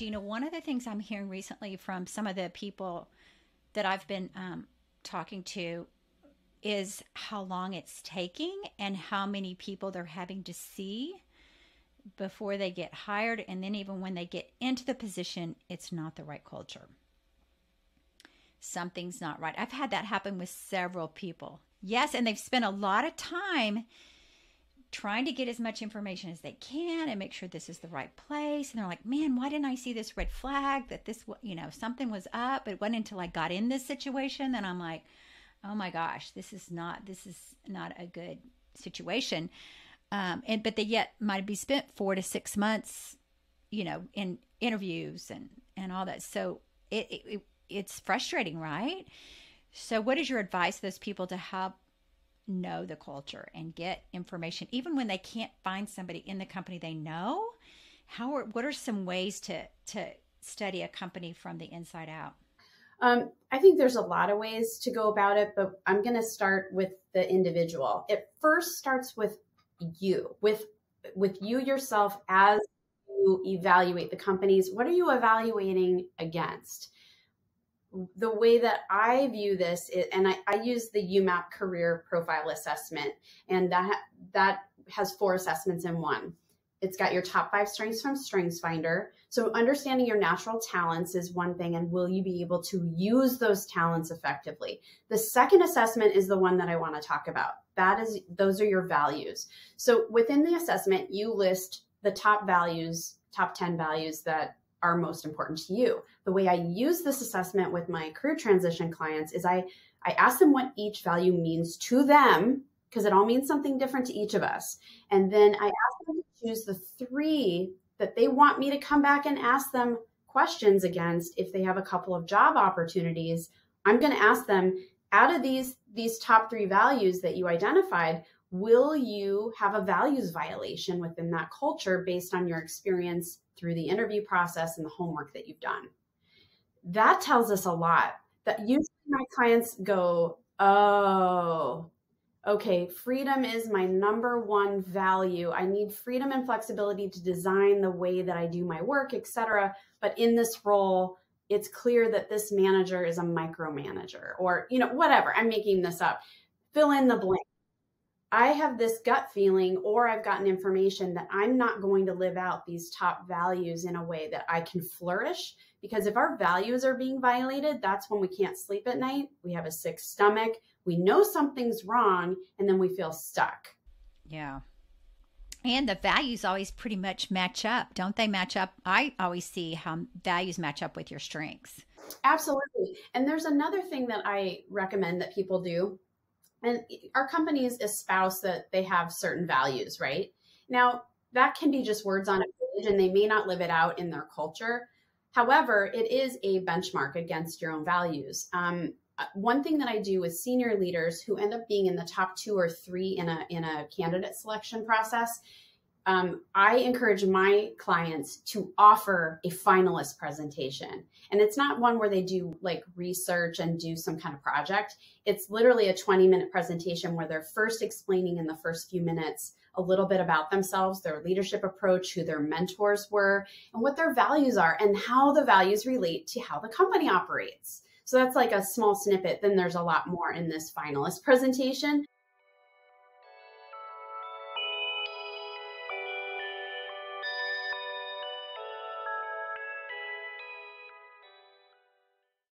Gina, one of the things I'm hearing recently from some of the people that I've been talking to is how long it's taking and how many people they're having to see before they get hired. And then even when they get into the position, it's not the right culture. Something's not right. I've had that happen with several people. Yes, and they've spent a lot of time trying to get as much information as they can and make sure this is the right place. And they're like, man, why didn't I see this red flag that this, something was up? It wasn't until I got in this situation that I'm like, oh my gosh, this is not a good situation. But they yet might be spent 4 to 6 months, in interviews and all that. So it's frustrating, right? So what is your advice to those people to help know the culture and get information, even when they can't find somebody in the company they know? What are some ways to study a company from the inside out? I think there's a lot of ways to go about it, but I'm going to start with the individual. It first starts with you, with you yourself as you evaluate the companies. What are you evaluating against? The way that I view this is, and I use the YouMap career profile assessment, and that has 4 assessments in one. It's got your top 5 strengths from StrengthsFinder. So understanding your natural talents is one thing, and will you be able to use those talents effectively? The second assessment is the one that I want to talk about. Those are your values. So within the assessment, you list the top 10 values that are most important to you. The way I use this assessment with my career transition clients is I ask them what each value means to them, because it all means something different to each of us. And then I ask them to choose the 3 that they want me to come back and ask them questions against. If they have a couple of job opportunities, I'm going to ask them, out of these top 3 values that you identified, will you have a values violation within that culture based on your experience through the interview process and the homework that you've done? That tells us a lot. That usually my clients go, oh, okay, freedom is my number 1 value. I need freedom and flexibility to design the way that I do my work, etc. But in this role, it's clear that this manager is a micromanager, or, whatever. I'm making this up. Fill in the blank. I have this gut feeling, or I've gotten information that I'm not going to live out these top values in a way that I can flourish. Because if our values are being violated, that's when we can't sleep at night. We have a sick stomach. We know something's wrong, and then we feel stuck. Yeah. And the values always pretty much match up. Don't they match up? I always see how values match up with your strengths. Absolutely. And there's another thing that I recommend that people do. And our companies espouse that they have certain values, right? Now, that can be just words on a page, and they may not live it out in their culture. However, it is a benchmark against your own values. One thing that I do with senior leaders who end up being in the top 2 or 3 in a candidate selection process, I encourage my clients to offer a finalist presentation. And it's not one where they do like research and do some kind of project. It's literally a 20-minute presentation where they're first explaining in the first few minutes a little bit about themselves, their leadership approach, who their mentors were, and what their values are, and how the values relate to how the company operates. So that's like a small snippet. Then there's a lot more in this finalist presentation.